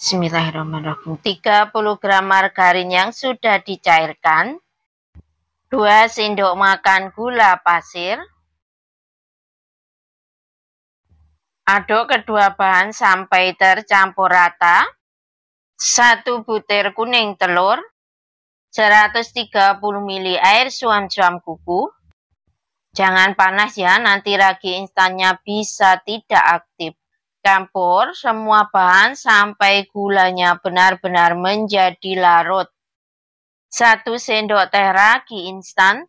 Bismillahirrahmanirrahim. 30 gram margarin yang sudah dicairkan, 2 sendok makan gula pasir. Aduk kedua bahan sampai tercampur rata. 1 butir kuning telur, 130 ml air suam-suam kuku. Jangan panas ya, nanti ragi instannya bisa tidak aktif. Campur semua bahan sampai gulanya benar-benar menjadi larut. 1 sendok teh ragi instan.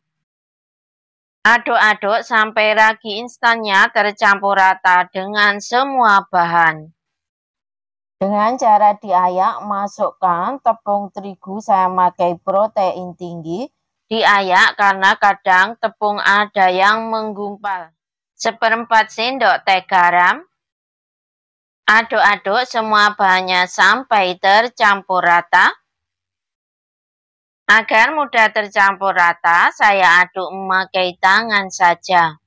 Aduk-aduk sampai ragi instannya tercampur rata dengan semua bahan. Dengan cara diayak, masukkan tepung terigu, saya pakai protein tinggi. Diayak karena kadang tepung ada yang menggumpal. 1/4 sendok teh garam. Aduk-aduk semua bahannya sampai tercampur rata. Agar mudah tercampur rata, saya aduk memakai tangan saja.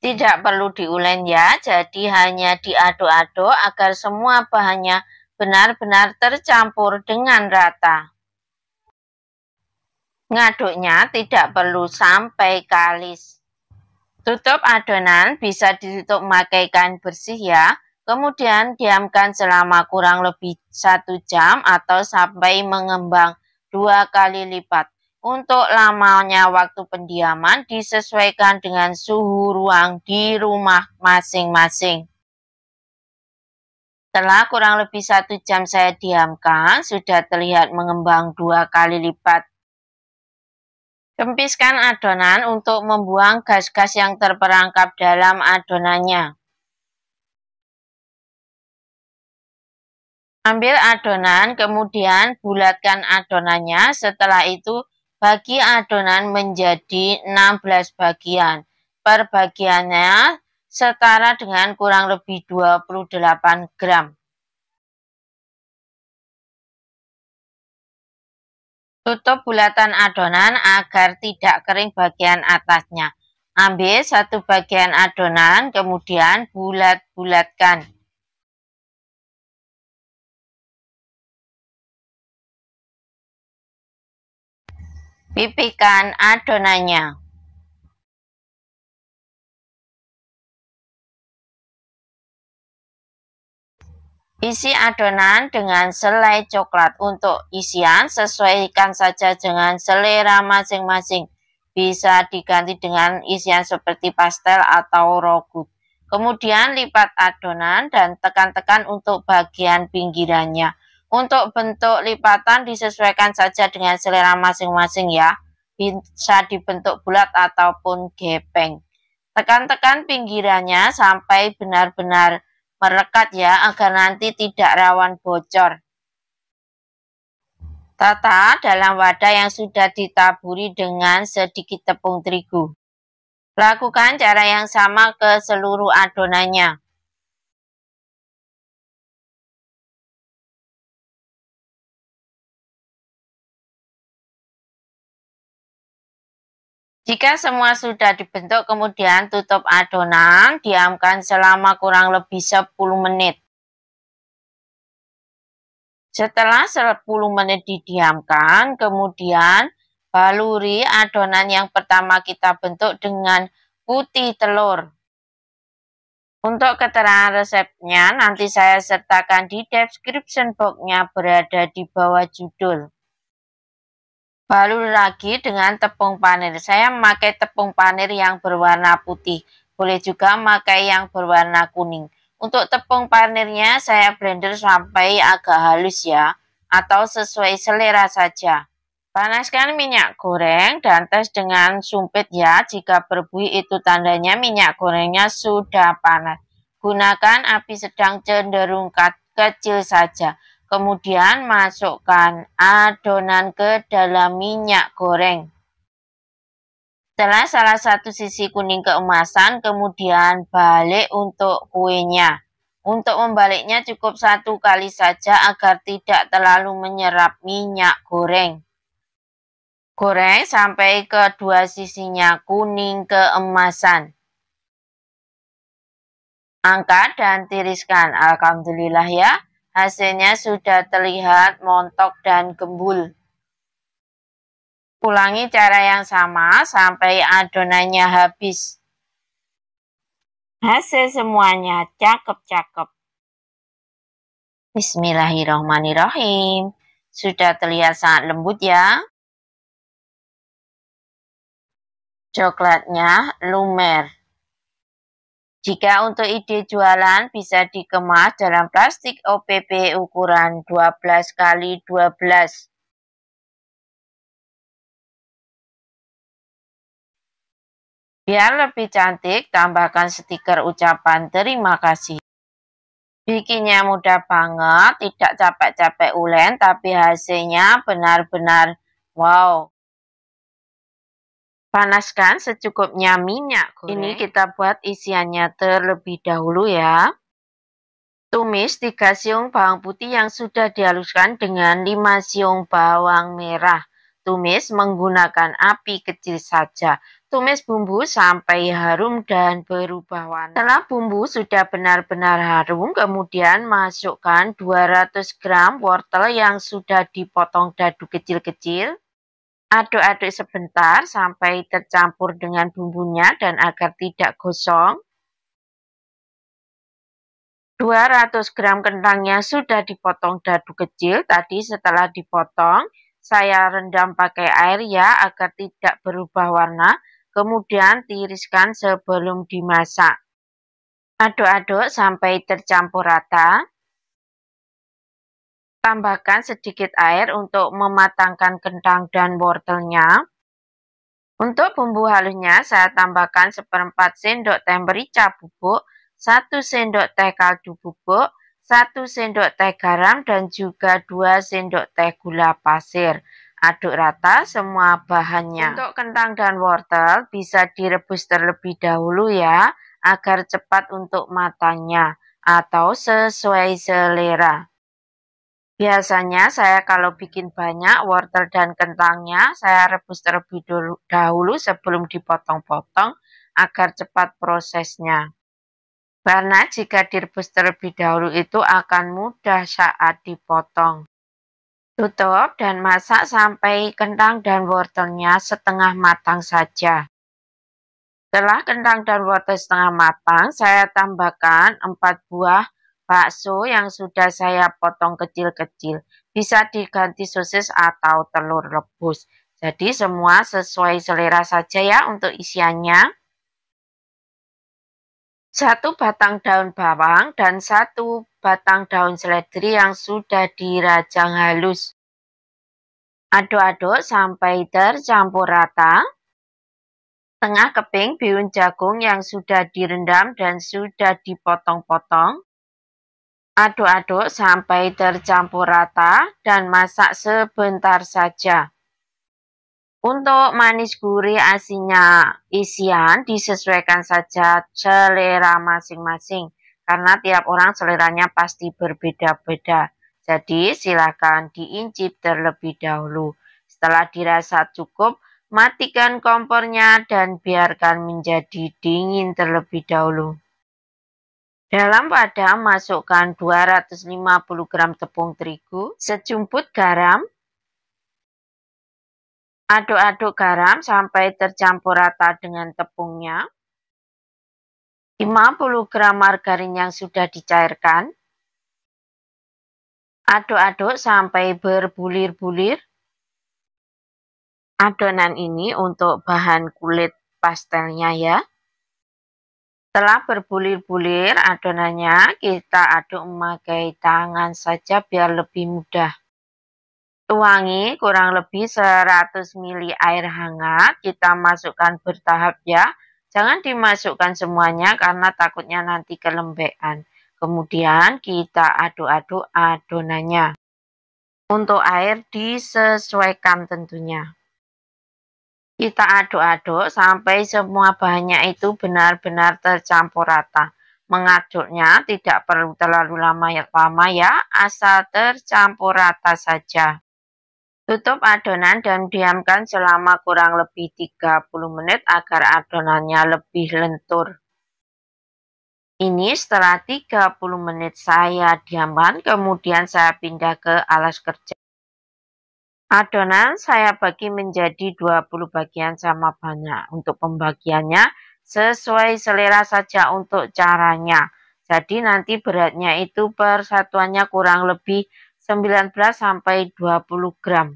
Tidak perlu diulen ya, jadi hanya diaduk-aduk agar semua bahannya benar-benar tercampur dengan rata. Ngaduknya tidak perlu sampai kalis. Tutup adonan, bisa ditutup memakai kain bersih ya. Kemudian diamkan selama kurang lebih 1 jam atau sampai mengembang 2 kali lipat. Untuk lamanya waktu pendiaman disesuaikan dengan suhu ruang di rumah masing-masing. Setelah kurang lebih 1 jam saya diamkan, sudah terlihat mengembang 2 kali lipat. Kempiskan adonan untuk membuang gas-gas yang terperangkap dalam adonannya. Ambil adonan, kemudian bulatkan adonannya. Setelah itu, bagi adonan menjadi 16 bagian. Per bagiannya setara dengan kurang lebih 28 gram. Tutup bulatan adonan agar tidak kering bagian atasnya. Ambil 1 bagian adonan, kemudian bulat-bulatkan. Pipihkan adonannya. Isi adonan dengan selai coklat. Untuk isian, sesuaikan saja dengan selera masing-masing. Bisa diganti dengan isian seperti pastel atau raw good. Kemudian lipat adonan dan tekan-tekan untuk bagian pinggirannya. Untuk bentuk lipatan disesuaikan saja dengan selera masing-masing ya. Bisa dibentuk bulat ataupun gepeng. Tekan-tekan pinggirannya sampai benar-benar merekat ya, agar nanti tidak rawan bocor. Tata dalam wadah yang sudah ditaburi dengan sedikit tepung terigu. Lakukan cara yang sama ke seluruh adonannya. Jika semua sudah dibentuk, kemudian tutup adonan, diamkan selama kurang lebih 10 menit. Setelah 10 menit didiamkan, kemudian baluri adonan yang pertama kita bentuk dengan putih telur. Untuk keterangan resepnya, nanti saya sertakan di description box-nya, berada di bawah judul. Balur lagi dengan tepung panir. Saya memakai tepung panir yang berwarna putih. Boleh juga memakai yang berwarna kuning. Untuk tepung panirnya saya blender sampai agak halus ya. Atau sesuai selera saja. Panaskan minyak goreng dan tes dengan sumpit ya. Jika berbuih itu tandanya minyak gorengnya sudah panas. Gunakan api sedang cenderung kecil saja. Kemudian masukkan adonan ke dalam minyak goreng. Setelah salah satu sisi kuning keemasan, kemudian balik untuk kuenya. Untuk membaliknya cukup 1 kali saja agar tidak terlalu menyerap minyak goreng. Goreng sampai kedua sisinya kuning keemasan. Angkat dan tiriskan. Alhamdulillah ya. hasilnya sudah terlihat montok dan gembul. Ulangi cara yang sama sampai adonannya habis. Hasil semuanya cakep-cakep. Bismillahirrahmanirrahim. Sudah terlihat sangat lembut ya. Coklatnya lumer. Jika untuk ide jualan bisa dikemas dalam plastik OPP ukuran 12 x 12. Biar lebih cantik, tambahkan stiker ucapan terima kasih. Bikinnya mudah banget, tidak capek-capek ulen, tapi hasilnya benar-benar wow. Panaskan secukupnya minyak goreng. Ini kita buat isiannya terlebih dahulu ya. Tumis 3 siung bawang putih yang sudah dihaluskan dengan 5 siung bawang merah. Tumis menggunakan api kecil saja. Tumis bumbu sampai harum dan berubah warna. Setelah bumbu sudah benar-benar harum, kemudian masukkan 200 gram wortel yang sudah dipotong dadu kecil-kecil. Aduk-aduk sebentar sampai tercampur dengan bumbunya dan agar tidak gosong. 200 gram kentangnya sudah dipotong dadu kecil. Tadi setelah dipotong, saya rendam pakai air ya agar tidak berubah warna. Kemudian tiriskan sebelum dimasak. Aduk-aduk sampai tercampur rata. Tambahkan sedikit air untuk mematangkan kentang dan wortelnya. Untuk bumbu halusnya, saya tambahkan 1/4 sendok teh merica bubuk, 1 sendok teh kaldu bubuk, 1 sendok teh garam, dan juga 2 sendok teh gula pasir. Aduk rata semua bahannya. Untuk kentang dan wortel bisa direbus terlebih dahulu ya, agar cepat untuk matangnya, atau sesuai selera. Biasanya saya kalau bikin banyak wortel dan kentangnya, saya rebus terlebih dahulu sebelum dipotong-potong agar cepat prosesnya. Karena jika direbus terlebih dahulu itu akan mudah saat dipotong. Tutup dan masak sampai kentang dan wortelnya setengah matang saja. Setelah kentang dan wortel setengah matang, saya tambahkan 4 buah bakso yang sudah saya potong kecil-kecil. Bisa diganti sosis atau telur rebus. Jadi semua sesuai selera saja ya untuk isiannya. 1 batang daun bawang dan 1 batang daun seledri yang sudah dirajang halus. Aduk-aduk sampai tercampur rata. Setengah keping bihun jagung yang sudah direndam dan sudah dipotong-potong. Aduk-aduk sampai tercampur rata dan masak sebentar saja. Untuk manis gurih asinnya isian disesuaikan saja selera masing-masing karena tiap orang seleranya pasti berbeda-beda. Jadi silakan diincip terlebih dahulu. Setelah dirasa cukup, matikan kompornya dan biarkan menjadi dingin terlebih dahulu. Dalam wadah masukkan 250 gram tepung terigu, sejumput garam. Aduk-aduk garam sampai tercampur rata dengan tepungnya. 50 gram margarin yang sudah dicairkan. Aduk-aduk sampai berbulir-bulir. Adonan ini untuk bahan kulit pastelnya ya. Setelah berbulir-bulir adonannya, kita aduk memakai tangan saja biar lebih mudah. Tuangi kurang lebih 100 ml air hangat, kita masukkan bertahap ya. Jangan dimasukkan semuanya karena takutnya nanti kelembekan. Kemudian kita aduk-aduk adonannya. Untuk air disesuaikan tentunya. Kita aduk-aduk sampai semua bahannya itu benar-benar tercampur rata. Mengaduknya tidak perlu terlalu lama ya, asal tercampur rata saja. Tutup adonan dan diamkan selama kurang lebih 30 menit agar adonannya lebih lentur. Ini setelah 30 menit saya diamkan, kemudian saya pindah ke alas kerja. Adonan saya bagi menjadi 20 bagian sama banyak. Untuk pembagiannya sesuai selera saja untuk caranya. Jadi nanti beratnya itu persatuannya kurang lebih 19–20 gram.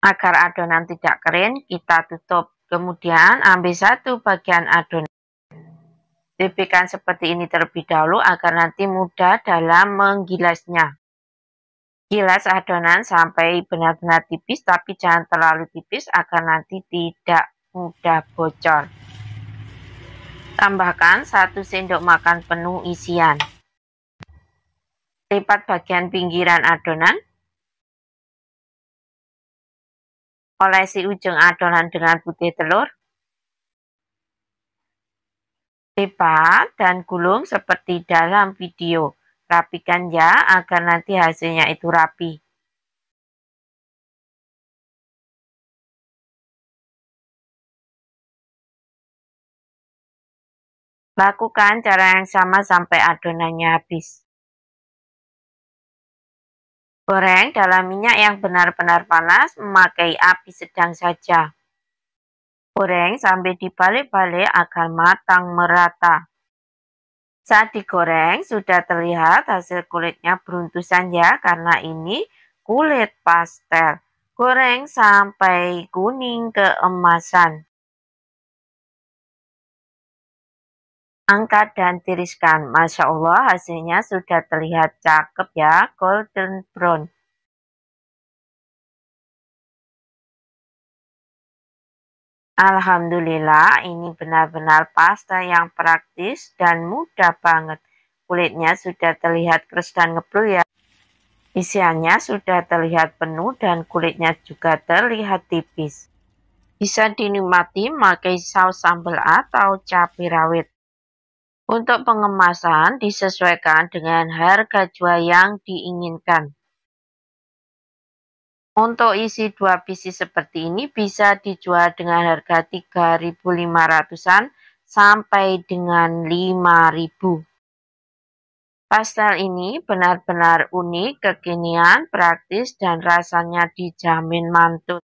Agar adonan tidak kering, kita tutup. Kemudian ambil satu bagian adonan. Pipihkan seperti ini terlebih dahulu agar nanti mudah dalam menggilasnya. Gilas adonan sampai benar-benar tipis, tapi jangan terlalu tipis agar nanti tidak mudah bocor. Tambahkan 1 sendok makan penuh isian. Lipat bagian pinggiran adonan. Olesi ujung adonan dengan putih telur. Lipat dan gulung seperti dalam video. Rapikan ya agar nanti hasilnya itu rapi. Lakukan cara yang sama sampai adonannya habis. Goreng dalam minyak yang benar-benar panas, memakai api sedang saja. Goreng sambil dibalik-balik agar matang merata. Saat digoreng, sudah terlihat hasil kulitnya beruntusan ya, karena ini kulit pastel. Goreng sampai kuning keemasan. Angkat dan tiriskan. Masya Allah, hasilnya sudah terlihat cakep ya, golden brown. Alhamdulillah, ini benar-benar pasta yang praktis dan mudah banget. Kulitnya sudah terlihat keras dan ngebrul ya. Isiannya sudah terlihat penuh dan kulitnya juga terlihat tipis. Bisa dinikmati pakai saus sambal atau cabai rawit. Untuk pengemasan disesuaikan dengan harga jual yang diinginkan. Untuk isi 2 pieces seperti ini bisa dijual dengan harga 3.500-an sampai dengan 5.000. Pastel ini benar-benar unik, kekinian, praktis, dan rasanya dijamin mantul.